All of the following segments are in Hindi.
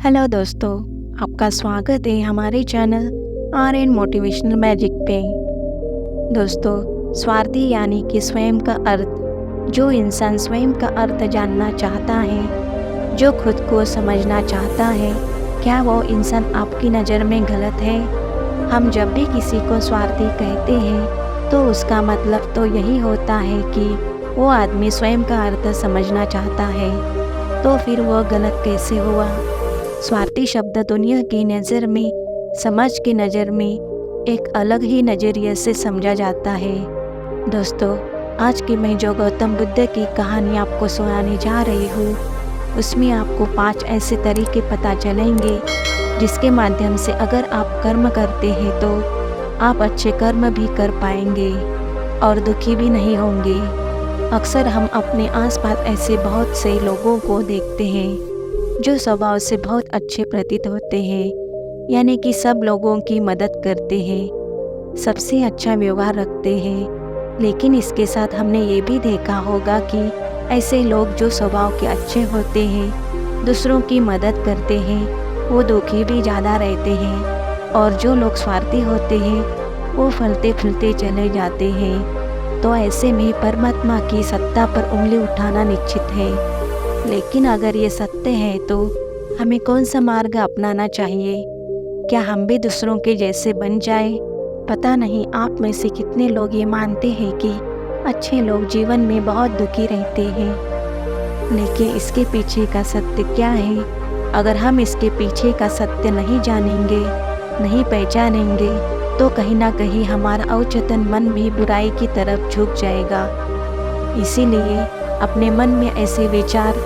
हेलो दोस्तों, आपका स्वागत है हमारे channel R N motivational magic पे। दोस्तों, स्वार्थी यानी कि स्वयं का अर्थ। जो इंसान स्वयं का अर्थ जानना चाहता है, जो खुद को समझना चाहता है, क्या वो इंसान आपकी नज़र में गलत है? हम जब भी किसी को स्वार्थी कहते हैं तो उसका मतलब तो यही होता है कि वो आदमी स्वयं का अर्थ समझना चाहता है। तो फिर वो गलत कैसे हुआ? स्वार्थी शब्द दुनिया की नज़र में, समाज की नज़र में एक अलग ही नज़रिए से समझा जाता है। दोस्तों, आज की मैं जो गौतम बुद्ध की कहानी आपको सुनाने जा रही हूँ, उसमें आपको 5 ऐसे तरीके पता चलेंगे जिसके माध्यम से अगर आप कर्म करते हैं तो आप अच्छे कर्म भी कर पाएंगे और दुखी भी नहीं होंगे। अक्सर हम अपने आसपास ऐसे बहुत से लोगों को देखते हैं जो स्वभाव से बहुत अच्छे प्रतीत होते हैं, यानी कि सब लोगों की मदद करते हैं, सबसे अच्छा व्यवहार रखते हैं। लेकिन इसके साथ हमने ये भी देखा होगा कि ऐसे लोग जो स्वभाव के अच्छे होते हैं, दूसरों की मदद करते हैं, वो दुखी भी ज़्यादा रहते हैं, और जो लोग स्वार्थी होते हैं वो फलते फूलते चले जाते हैं। तो ऐसे में परमात्मा की सत्ता पर उंगली उठाना निश्चित है। लेकिन अगर ये सत्य है तो हमें कौन सा मार्ग अपनाना चाहिए? क्या हम भी दूसरों के जैसे बन जाए? पता नहीं आप में से कितने लोग ये मानते हैं कि अच्छे लोग जीवन में बहुत दुखी रहते हैं, लेकिन इसके पीछे का सत्य क्या है? अगर हम इसके पीछे का सत्य नहीं जानेंगे, नहीं पहचानेंगे, तो कहीं ना कहीं हमारा अवचेतन मन भी बुराई की तरफ झुक जाएगा। इसीलिए अपने मन में ऐसे विचार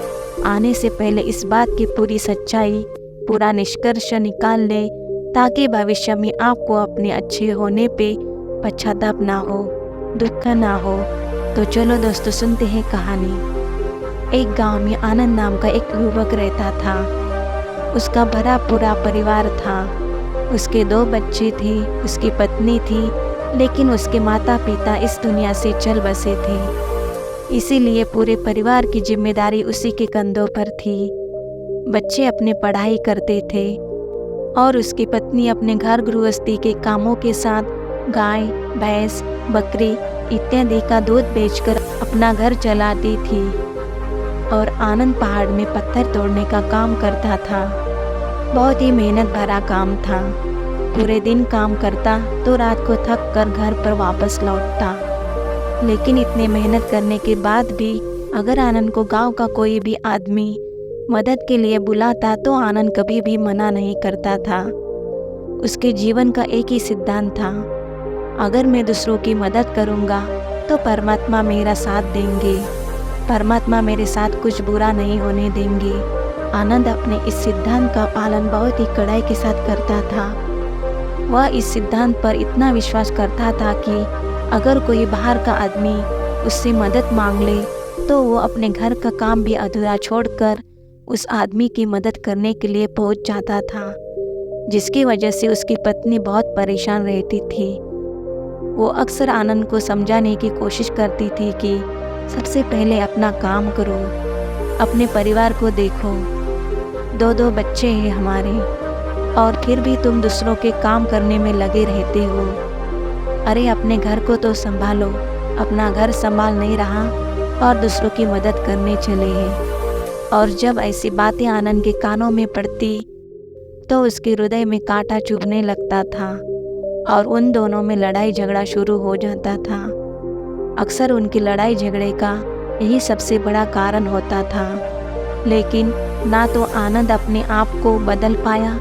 आने से पहले इस बात की पूरी सच्चाई, पूरा निष्कर्ष निकाल ले, ताकि भविष्य में आपको अपने अच्छे होने पे पश्चाताप ना हो, दुख ना हो। तो चलो दोस्तों, सुनते हैं कहानी। एक गांव में आनंद नाम का एक युवक रहता था। उसका भरा पूरा परिवार था। उसके 2 बच्चे थे, उसकी पत्नी थी, लेकिन उसके माता पिता इस दुनिया से चल बसे थे। इसीलिए पूरे परिवार की जिम्मेदारी उसी के कंधों पर थी। बच्चे अपने पढ़ाई करते थे और उसकी पत्नी अपने घर गृहस्थी के कामों के साथ गाय, भैंस, बकरी इत्यादि का दूध बेचकर अपना घर चलाती थी। और आनंद पहाड़ में पत्थर तोड़ने का काम करता था। बहुत ही मेहनत भरा काम था। पूरे दिन काम करता तो रात को थक कर घर पर वापस लौटता। लेकिन इतने मेहनत करने के बाद भी अगर आनंद को गांव का कोई भी आदमी मदद के लिए बुलाता तो आनंद कभी भी मना नहीं करता था। उसके जीवन का एक ही सिद्धांत था, अगर मैं दूसरों की मदद करूंगा तो परमात्मा मेरा साथ देंगे, परमात्मा मेरे साथ कुछ बुरा नहीं होने देंगे। आनंद अपने इस सिद्धांत का पालन बहुत ही कड़ाई के साथ करता था। वह इस सिद्धांत पर इतना विश्वास करता था कि अगर कोई बाहर का आदमी उससे मदद मांग ले तो वो अपने घर का काम भी अधूरा छोड़कर उस आदमी की मदद करने के लिए पहुंच जाता था, जिसकी वजह से उसकी पत्नी बहुत परेशान रहती थी। वो अक्सर आनंद को समझाने की कोशिश करती थी कि सबसे पहले अपना काम करो, अपने परिवार को देखो। 2 बच्चे हैं हमारे, और फिर भी तुम दूसरों के काम करने में लगे रहते हो। अरे अपने घर को तो संभालो, अपना घर संभाल नहीं रहा और दूसरों की मदद करने चले हैं। और जब ऐसी बातें आनंद के कानों में पड़ती तो उसके हृदय में कांटा चुभने लगता था और उन दोनों में लड़ाई झगड़ा शुरू हो जाता था। अक्सर उनकी लड़ाई झगड़े का यही सबसे बड़ा कारण होता था। लेकिन ना तो आनंद अपने आप को बदल पाया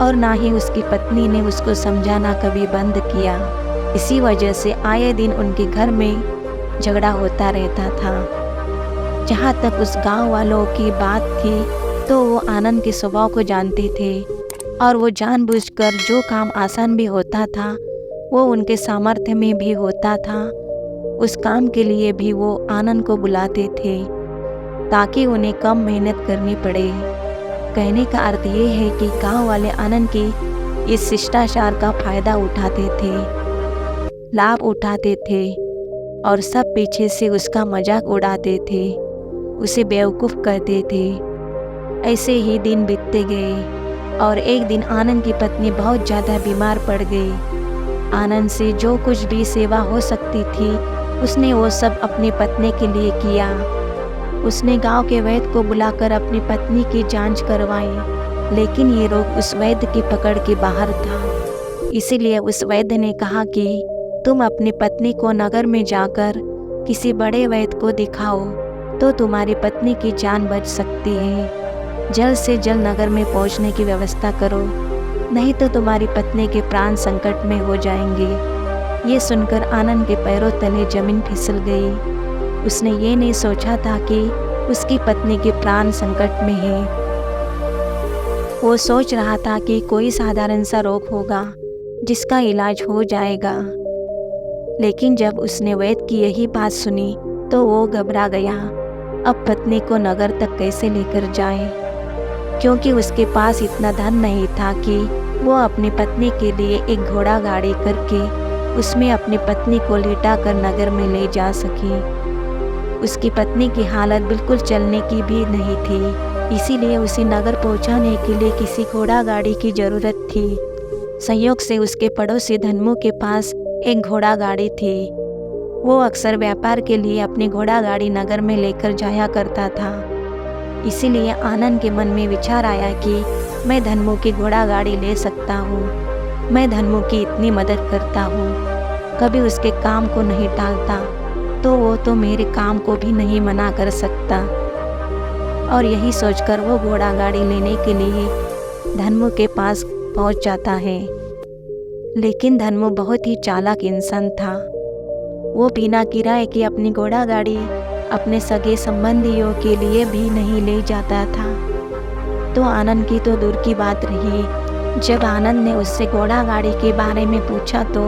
और ना ही उसकी पत्नी ने उसको समझाना कभी बंद किया। इसी वजह से आए दिन उनके घर में झगड़ा होता रहता था। जहाँ तक उस गांव वालों की बात थी तो वो आनंद के स्वभाव को जानते थे और वो जानबूझकर जो काम आसान भी होता था वो उनके सामर्थ्य में भी होता था, उस काम के लिए भी वो आनंद को बुलाते थे ताकि उन्हें कम मेहनत करनी पड़े। कहने का अर्थ ये है कि गांव वाले आनंद की इस शिष्टाचार का फायदा उठाते थे, लाभ उठाते थे और सब पीछे से उसका मजाक उड़ाते थे, उसे बेवकूफ़ कहते थे। ऐसे ही दिन बीतते गए और एक दिन आनंद की पत्नी बहुत ज़्यादा बीमार पड़ गई। आनंद से जो कुछ भी सेवा हो सकती थी उसने वो सब अपनी पत्नी के लिए किया। उसने गांव के वैद्य को बुलाकर अपनी पत्नी की जांच करवाई, लेकिन ये रोग उस वैद्य की पकड़ के बाहर था। इसीलिए उस वैद्य ने कहा कि तुम अपनी पत्नी को नगर में जाकर किसी बड़े वैद्य को दिखाओ तो तुम्हारी पत्नी की जान बच सकती है। जल्द से जल्द नगर में पहुंचने की व्यवस्था करो, नहीं तो तुम्हारी पत्नी के प्राण संकट में हो जाएंगे। ये सुनकर आनंद के पैरों तले जमीन फिसल गई। उसने ये नहीं सोचा था कि उसकी पत्नी के प्राण संकट में है। वो सोच रहा था कि कोई साधारण सा रोग होगा जिसका इलाज हो जाएगा। लेकिन जब उसने वैद्य की यही बात सुनी तो वो घबरा गया। अब पत्नी को नगर तक कैसे लेकर जाए, क्योंकि उसके पास इतना धन नहीं था कि वो अपनी पत्नी के लिए एक घोड़ा गाड़ी करके उसमें अपनी पत्नी को लेटा कर नगर में ले जा सके। उसकी पत्नी की हालत बिल्कुल चलने की भी नहीं थी, इसीलिए उसे नगर पहुंचाने के लिए किसी घोड़ा गाड़ी की ज़रूरत थी। संयोग से उसके पड़ोसी धन्मू के पास एक घोड़ा गाड़ी थी। वो अक्सर व्यापार के लिए अपनी घोड़ा गाड़ी नगर में लेकर जाया करता था। इसीलिए आनंद के मन में विचार आया कि मैं धन्मू की घोड़ा गाड़ी ले सकता हूँ। मैं धन्मू की इतनी मदद करता हूँ, कभी उसके काम को नहीं टालता, तो वो तो मेरे काम को भी नहीं मना कर सकता। और यही सोचकर वो घोड़ा गाड़ी लेने के लिए धन्मू के पास पहुँच जाता है। लेकिन धन्मू बहुत ही चालाक इंसान था। वो बिना किराए की अपनी घोड़ा गाड़ी अपने सगे संबंधियों के लिए भी नहीं ले जाता था। तो आनंद की तो दूर की बात रही। जब आनंद ने उससे घोड़ा गाड़ी के बारे में पूछा तो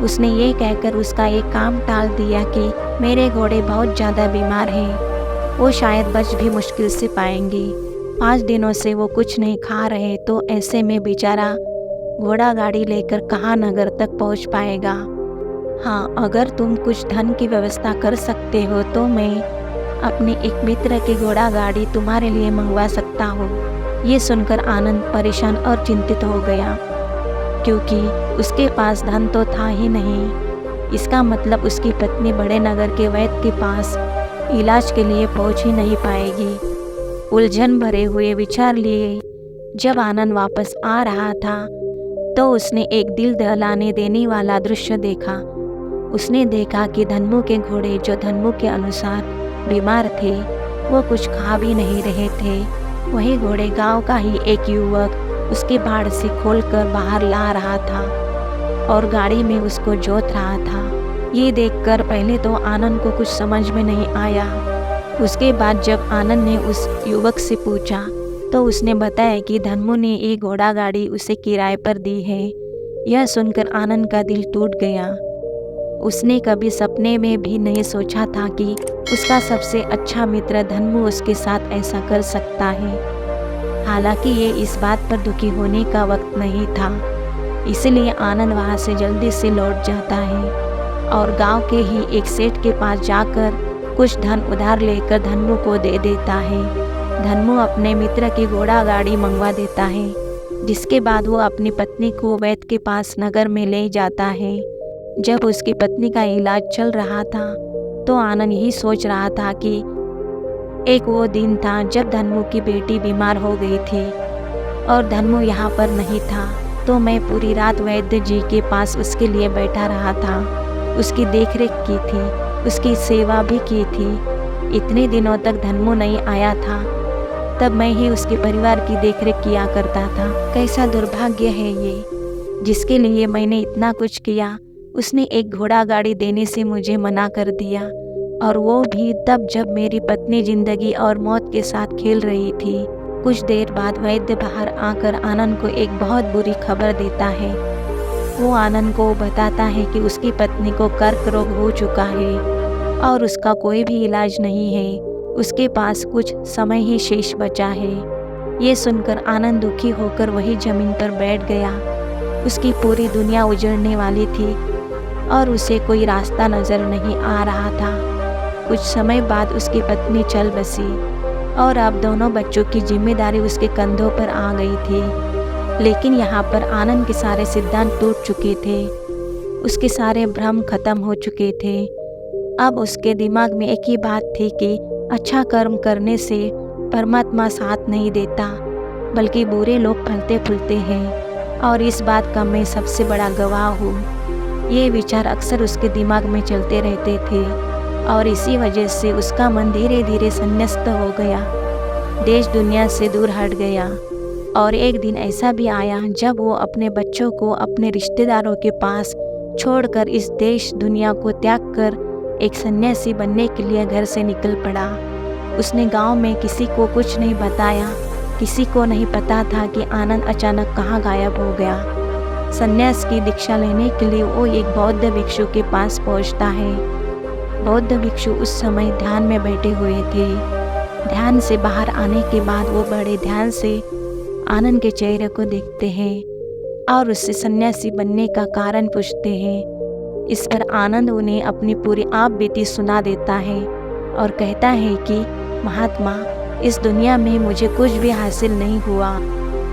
उसने ये कहकर उसका एक काम टाल दिया कि मेरे घोड़े बहुत ज़्यादा बीमार हैं, वो शायद बच भी मुश्किल से पाएंगे। 5 दिनों से वो कुछ नहीं खा रहे, तो ऐसे में बेचारा घोड़ा गाड़ी लेकर कहाँ नगर तक पहुँच पाएगा। हाँ, अगर तुम कुछ धन की व्यवस्था कर सकते हो तो मैं अपने एक मित्र की घोड़ा गाड़ी तुम्हारे लिए मंगवा सकता हूँ। ये सुनकर आनंद परेशान और चिंतित हो गया, क्योंकि उसके पास धन तो था ही नहीं। इसका मतलब उसकी पत्नी बड़े नगर के वैद्य के पास इलाज के लिए पहुँच ही नहीं पाएगी। उलझन भरे हुए विचार लिए जब आनंद वापस आ रहा था तो उसने एक दिल दहलाने देने वाला दृश्य देखा। उसने देखा कि धन्मू के घोड़े, जो धन्मू के अनुसार बीमार थे, वो कुछ खा भी नहीं रहे थे। वही घोड़े गांव का ही एक युवक उसके बाड़ से खोलकर बाहर ला रहा था और गाड़ी में उसको जोत रहा था। ये देखकर पहले तो आनंद को कुछ समझ में नहीं आया। उसके बाद जब आनंद ने उस युवक से पूछा तो उसने बताया कि धन्मू ने ये घोड़ा गाड़ी उसे किराए पर दी है। यह सुनकर आनंद का दिल टूट गया। उसने कभी सपने में भी नहीं सोचा था कि उसका सबसे अच्छा मित्र धन्मू उसके साथ ऐसा कर सकता है। हालांकि ये इस बात पर दुखी होने का वक्त नहीं था, इसलिए आनंद वहाँ से जल्दी से लौट जाता है और गांव के ही एक सेठ के पास जाकर कुछ धन उधार लेकर धन्मू को दे देता है। धन्मू अपने मित्र की घोड़ा गाड़ी मंगवा देता है, जिसके बाद वो अपनी पत्नी को वैद्य के पास नगर में ले जाता है। जब उसकी पत्नी का इलाज चल रहा था तो आनंद यही सोच रहा था कि एक वो दिन था जब धन्मू की बेटी बीमार हो गई थी और धन्मू यहाँ पर नहीं था, तो मैं पूरी रात वैद्य जी के पास उसके लिए बैठा रहा था, उसकी देखरेख की थी, उसकी सेवा भी की थी। इतने दिनों तक धन्मू नहीं आया था, तब मैं ही उसके परिवार की देखरेख किया करता था। कैसा दुर्भाग्य है ये, जिसके लिए मैंने इतना कुछ किया, उसने एक घोड़ा गाड़ी देने से मुझे मना कर दिया, और वो भी तब जब मेरी पत्नी जिंदगी और मौत के साथ खेल रही थी। कुछ देर बाद वैद्य बाहर आकर आनंद को एक बहुत बुरी खबर देता है। वो आनंद को बताता है कि उसकी पत्नी को कर्क रोग हो चुका है और उसका कोई भी इलाज नहीं है, उसके पास कुछ समय ही शेष बचा है। ये सुनकर आनंद दुखी होकर वही जमीन पर बैठ गया। उसकी पूरी दुनिया उजड़ने वाली थी और उसे कोई रास्ता नजर नहीं आ रहा था। कुछ समय बाद उसकी पत्नी चल बसी। और अब दोनों बच्चों की जिम्मेदारी उसके कंधों पर आ गई थी। लेकिन यहाँ पर आनंद के सारे सिद्धांत टूट चुके थे, उसके सारे भ्रम खत्म हो चुके थे। अब उसके दिमाग में एक ही बात थी कि अच्छा कर्म करने से परमात्मा साथ नहीं देता, बल्कि बुरे लोग फलते फूलते हैं, और इस बात का मैं सबसे बड़ा गवाह हूँ। ये विचार अक्सर उसके दिमाग में चलते रहते थे और इसी वजह से उसका मन धीरे धीरे संन्यास्त हो गया, देश दुनिया से दूर हट गया। और एक दिन ऐसा भी आया जब वो अपने बच्चों को अपने रिश्तेदारों के पास छोड़कर इस देश दुनिया को त्याग कर एक सन्यासी बनने के लिए घर से निकल पड़ा। उसने गांव में किसी को कुछ नहीं बताया, किसी को नहीं पता था कि आनंद अचानक कहाँ गायब हो गया। सन्यास की दीक्षा लेने के लिए वो एक बौद्ध भिक्षु के पास पहुंचता है। बौद्ध भिक्षु उस समय ध्यान में बैठे हुए थे। ध्यान से बाहर आने के बाद वो बड़े ध्यान से आनंद के चेहरे को देखते हैं और उससे सन्यासी बनने का कारण पूछते हैं। इस पर आनंद उन्हें अपनी पूरी आप बीती सुना देता है और कहता है कि महात्मा, इस दुनिया में मुझे कुछ भी हासिल नहीं हुआ।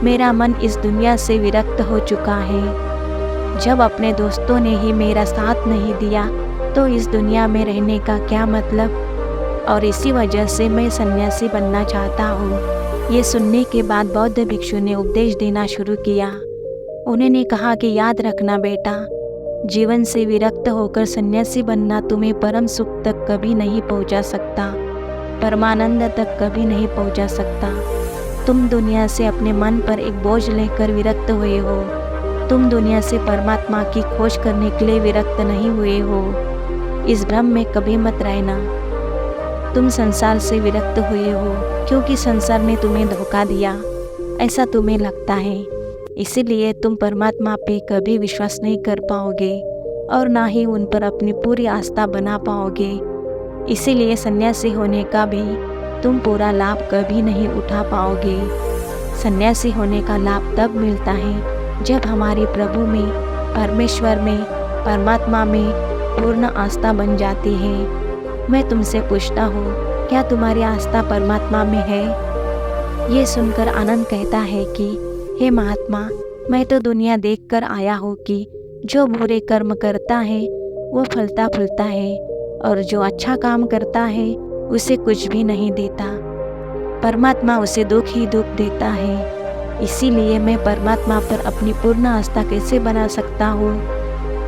मेरा मन इस दुनिया से विरक्त हो चुका है। जब अपने दोस्तों ने ही मेरा साथ नहीं दिया तो इस दुनिया में रहने का क्या मतलब, और इसी वजह से मैं सन्यासी बनना चाहता हूँ। ये सुनने के बाद बौद्ध भिक्षु ने उपदेश देना शुरू किया। उन्होंने कहा कि याद रखना बेटा, जीवन से विरक्त होकर सन्यासी बनना तुम्हें परम सुख तक कभी नहीं पहुंचा सकता, परमानंद तक कभी नहीं पहुंचा सकता। तुम दुनिया से अपने मन पर एक बोझ लेकर विरक्त हुए हो। तुम दुनिया से परमात्मा की खोज करने के लिए विरक्त नहीं हुए हो। इस भ्रम में कभी मत रहना। तुम संसार से विरक्त हुए हो क्योंकि संसार ने तुम्हें धोखा दिया, ऐसा तुम्हें लगता है। इसीलिए तुम परमात्मा पे कभी विश्वास नहीं कर पाओगे और ना ही उन पर अपनी पूरी आस्था बना पाओगे। इसीलिए सन्यासी होने का भी तुम पूरा लाभ कभी नहीं उठा पाओगे। सन्यासी होने का लाभ तब मिलता है जब हमारी प्रभु में, परमेश्वर में, परमात्मा में पूर्ण आस्था बन जाती है। मैं तुमसे पूछता हूँ, क्या तुम्हारी आस्था परमात्मा में है? ये सुनकर आनंद कहता है कि हे महात्मा, मैं तो दुनिया देखकर आया हूँ कि जो बुरे कर्म करता है वो फलता फूलता है और जो अच्छा काम करता है उसे कुछ भी नहीं देता। परमात्मा उसे दुख ही दुख देता है। इसीलिए मैं परमात्मा पर अपनी पूर्ण आस्था कैसे बना सकता हूँ?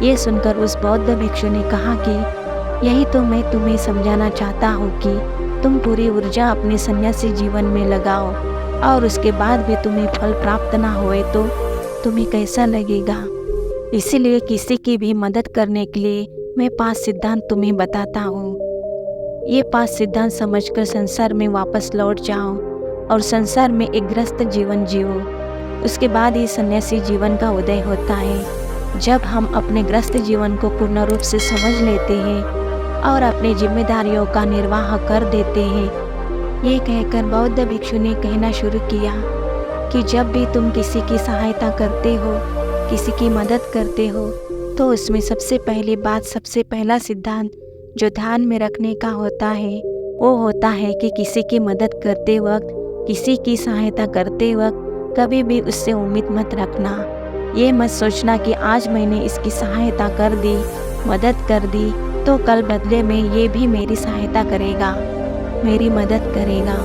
ये सुनकर उस बौद्ध भिक्षु ने कहा कि यही तो मैं तुम्हें समझाना चाहता हूँ कि तुम पूरी ऊर्जा अपने सन्यासी जीवन में लगाओ और उसके बाद भी तुम्हें फल प्राप्त ना होए तो तुम्हें कैसा लगेगा। इसीलिए किसी की भी मदद करने के लिए मैं 5 सिद्धांत तुम्हें बताता हूँ। ये 5 सिद्धांत समझकर संसार में वापस लौट जाओ और संसार में एक गृहस्थ जीवन जियो। उसके बाद ही सन्यासी जीवन का उदय होता है। जब हम अपने गृहस्थ जीवन को पूर्ण रूप से समझ लेते हैं और अपनी जिम्मेदारियों का निर्वाह कर देते हैं। ये कहकर बौद्ध भिक्षु ने कहना शुरू किया कि जब भी तुम किसी की सहायता करते हो, किसी की मदद करते हो, तो उसमें सबसे पहली बात, सबसे पहला सिद्धांत जो ध्यान में रखने का होता है वो होता है कि किसी की मदद करते वक्त, किसी की सहायता करते वक्त कभी भी उससे उम्मीद मत रखना। ये मत सोचना कि आज मैंने इसकी सहायता कर दी, मदद कर दी, तो कल बदले में ये भी मेरी सहायता करेगा, मेरी मदद करेगा।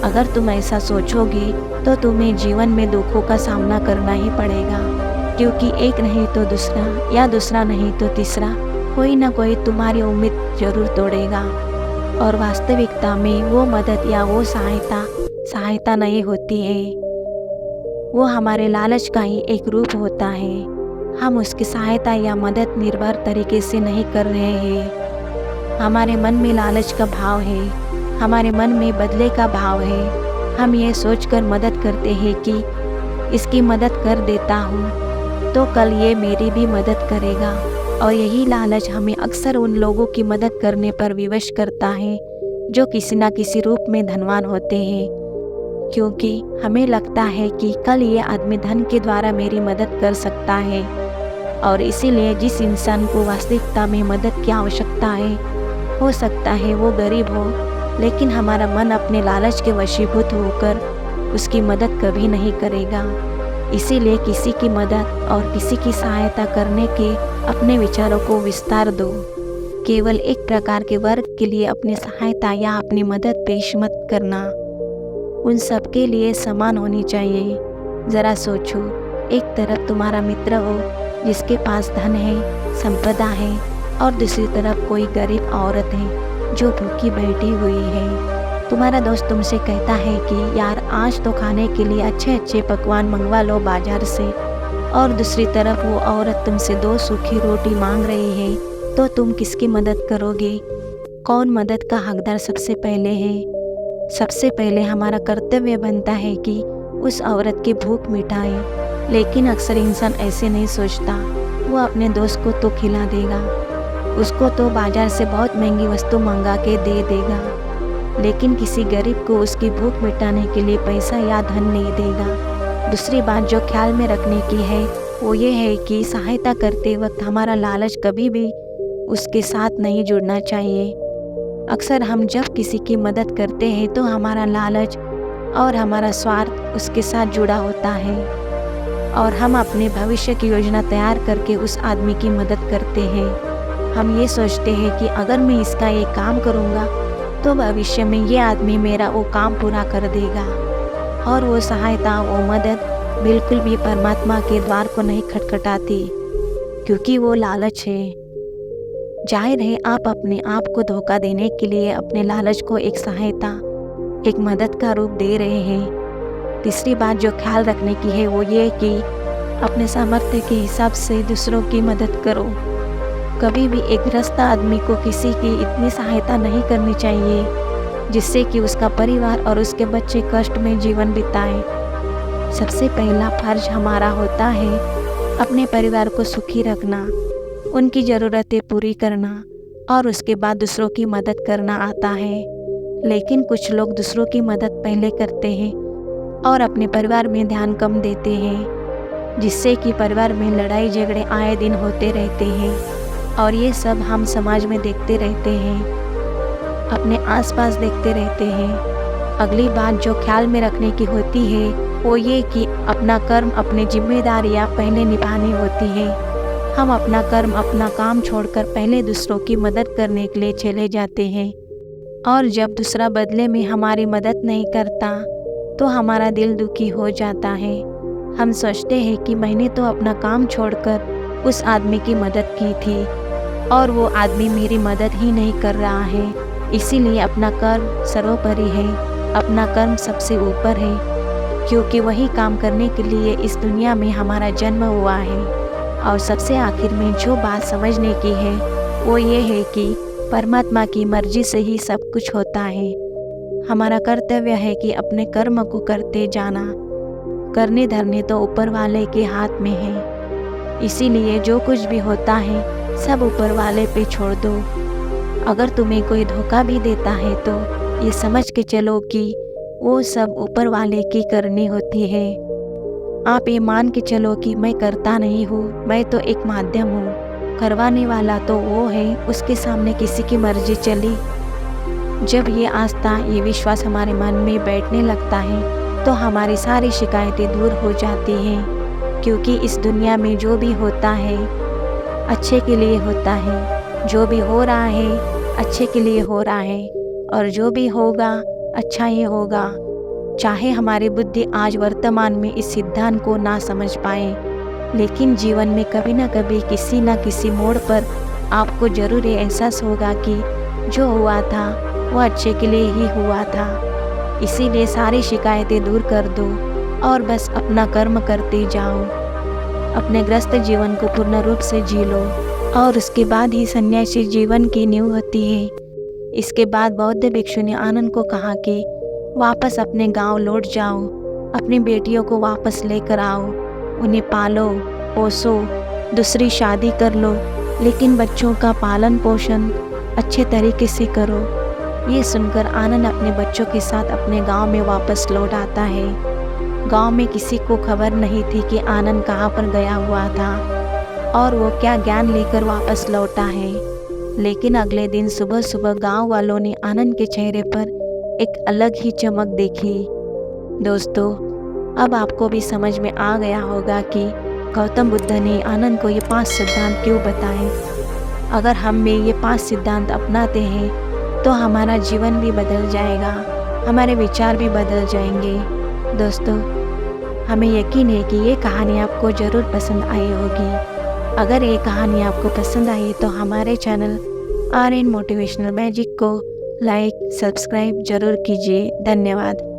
अगर तुम ऐसा सोचोगे तो तुम्हें जीवन में दुखों का सामना करना ही पड़ेगा, क्योंकि एक नहीं तो दूसरा या दूसरा नहीं तो तीसरा कोई ना कोई तुम्हारी उम्मीद जरूर तोड़ेगा। और वास्तविकता में वो मदद या वो सहायता नहीं होती है, वो हमारे लालच का ही एक रूप होता है। हम उसकी सहायता या मदद निर्भर तरीके से नहीं कर रहे हैं। हमारे मन में लालच का भाव है, हमारे मन में बदले का भाव है। हम ये सोचकर मदद करते हैं कि इसकी मदद कर देता हूँ तो कल ये मेरी भी मदद करेगा, और यही लालच हमें अक्सर उन लोगों की मदद करने पर विवश करता है जो किसी न किसी रूप में धनवान होते हैं, क्योंकि हमें लगता है कि कल ये आदमी धन के द्वारा मेरी मदद कर सकता है। और इसीलिए जिस इंसान को वास्तविकता में मदद की आवश्यकता है, हो सकता है वो गरीब हो, लेकिन हमारा मन अपने लालच के वशीभूत होकर उसकी मदद कभी नहीं करेगा। इसीलिए किसी की मदद और किसी की सहायता करने के अपने विचारों को विस्तार दो। केवल एक प्रकार के वर्ग के लिए अपनी सहायता या अपनी मदद पेश मत करना। उन सब के लिए समान होनी चाहिए। ज़रा सोचो, एक तरफ तुम्हारा मित्र हो जिसके पास धन है, संपदा है, और दूसरी तरफ कोई गरीब औरत है जो भूखी बैठी हुई है। तुम्हारा दोस्त तुमसे कहता है कि यार आज तो खाने के लिए अच्छे अच्छे पकवान मंगवा लो बाजार से, और दूसरी तरफ वो औरत तुमसे 2 सूखी रोटी मांग रही है, तो तुम किसकी मदद करोगे? कौन मदद का हकदार सबसे पहले है? सबसे पहले हमारा कर्तव्य बनता है कि उस औरत की भूख मिटाए। लेकिन अक्सर इंसान ऐसे नहीं सोचता। वो अपने दोस्त को तो खिला देगा, उसको तो बाजार से बहुत महंगी वस्तु मंगा के दे देगा, लेकिन किसी गरीब को उसकी भूख मिटाने के लिए पैसा या धन नहीं देगा। दूसरी बात जो ख्याल में रखने की है वो ये है कि सहायता करते वक्त हमारा लालच कभी भी उसके साथ नहीं जुड़ना चाहिए। अक्सर हम जब किसी की मदद करते हैं तो हमारा लालच और हमारा स्वार्थ उसके साथ जुड़ा होता है, और हम अपने भविष्य की योजना तैयार करके उस आदमी की मदद करते हैं। हम ये सोचते हैं कि अगर मैं इसका ये काम करूँगा तो भविष्य में ये आदमी मेरा वो काम पूरा कर देगा, और वो सहायता, वो मदद बिल्कुल भी परमात्मा के द्वार को नहीं खटखटाती, क्योंकि वो लालच है। जाहिर है आप अपने आप को धोखा देने के लिए अपने लालच को एक सहायता, एक मदद का रूप दे रहे हैं। तीसरी बात जो ख्याल रखने की है वो ये कि अपने सामर्थ्य के हिसाब से दूसरों की मदद करो। कभी भी एक गृहस्थ आदमी को किसी की इतनी सहायता नहीं करनी चाहिए जिससे कि उसका परिवार और उसके बच्चे कष्ट में जीवन बिताएं। सबसे पहला फर्ज हमारा होता है अपने परिवार को सुखी रखना, उनकी ज़रूरतें पूरी करना, और उसके बाद दूसरों की मदद करना आता है। लेकिन कुछ लोग दूसरों की मदद पहले करते हैं और अपने परिवार में ध्यान कम देते हैं, जिससे कि परिवार में लड़ाई झगड़े आए दिन होते रहते हैं, और ये सब हम समाज में देखते रहते हैं, अपने आसपास देखते रहते हैं। अगली बात जो ख्याल में रखने की होती है वो ये कि अपना कर्म, अपनी जिम्मेदारियाँ पहले निभानी होती है। हम अपना कर्म, अपना काम छोड़कर पहले दूसरों की मदद करने के लिए चले जाते हैं, और जब दूसरा बदले में हमारी मदद नहीं करता तो हमारा दिल दुखी हो जाता है। हम सोचते हैं कि मैंने तो अपना काम छोड़कर उस आदमी की मदद की थी और वो आदमी मेरी मदद ही नहीं कर रहा है। इसीलिए अपना कर्म सर्वोपरि है, अपना कर्म सबसे ऊपर है, क्योंकि वही काम करने के लिए इस दुनिया में हमारा जन्म हुआ है। और सबसे आखिर में जो बात समझने की है वो ये है कि परमात्मा की मर्जी से ही सब कुछ होता है। हमारा कर्तव्य है कि अपने कर्म को करते जाना, करने धरने तो ऊपर वाले के हाथ में है। इसीलिए जो कुछ भी होता है सब ऊपर वाले पे छोड़ दो। अगर तुम्हें कोई धोखा भी देता है तो ये समझ के चलो कि वो सब ऊपर वाले की करनी होती है। आप ये मान के चलो कि मैं करता नहीं हूँ, मैं तो एक माध्यम हूँ, करवाने वाला तो वो है, उसके सामने किसी की मर्जी चली। जब ये आस्था, ये विश्वास हमारे मन में बैठने लगता है तो हमारी सारी शिकायतें दूर हो जाती हैं, क्योंकि इस दुनिया में जो भी होता है अच्छे के लिए होता है, जो भी हो रहा है अच्छे के लिए हो रहा है, और जो भी होगा अच्छा ही होगा। चाहे हमारी बुद्धि आज वर्तमान में इस सिद्धांत को ना समझ पाए, लेकिन जीवन में कभी ना कभी किसी न किसी मोड़ पर आपको जरूर ये एहसास होगा कि जो हुआ था वो अच्छे के लिए ही हुआ था। इसीलिए सारी शिकायतें दूर कर दो और बस अपना कर्म करते जाओ। अपने ग्रस्त जीवन को पूर्ण रूप से जी लो, और उसके बाद ही सन्यासी जीवन की नींव होती है। इसके बाद बौद्ध भिक्षु ने आनंद को कहा कि वापस अपने गांव लौट जाओ, अपनी बेटियों को वापस लेकर आओ, उन्हें पालो पोसो, दूसरी शादी कर लो, लेकिन बच्चों का पालन पोषण अच्छे तरीके से करो। ये सुनकर आनंद अपने बच्चों के साथ अपने गांव में वापस लौट आता है। गांव में किसी को खबर नहीं थी कि आनंद कहाँ पर गया हुआ था और वो क्या ज्ञान लेकर वापस लौटा है। लेकिन अगले दिन सुबह सुबह गांव वालों ने आनंद के चेहरे पर एक अलग ही चमक देखी। दोस्तों, अब आपको भी समझ में आ गया होगा कि गौतम बुद्ध ने आनंद को ये 5 सिद्धांत क्यों बताए। अगर हम भी ये 5 सिद्धांत अपनाते हैं तो हमारा जीवन भी बदल जाएगा, हमारे विचार भी बदल जाएंगे। दोस्तों, हमें यकीन है कि ये कहानी आपको ज़रूर पसंद आई होगी। अगर ये कहानी आपको पसंद आई तो हमारे चैनल RN मोटिवेशनल मैजिक को लाइक सब्सक्राइब ज़रूर कीजिए। धन्यवाद।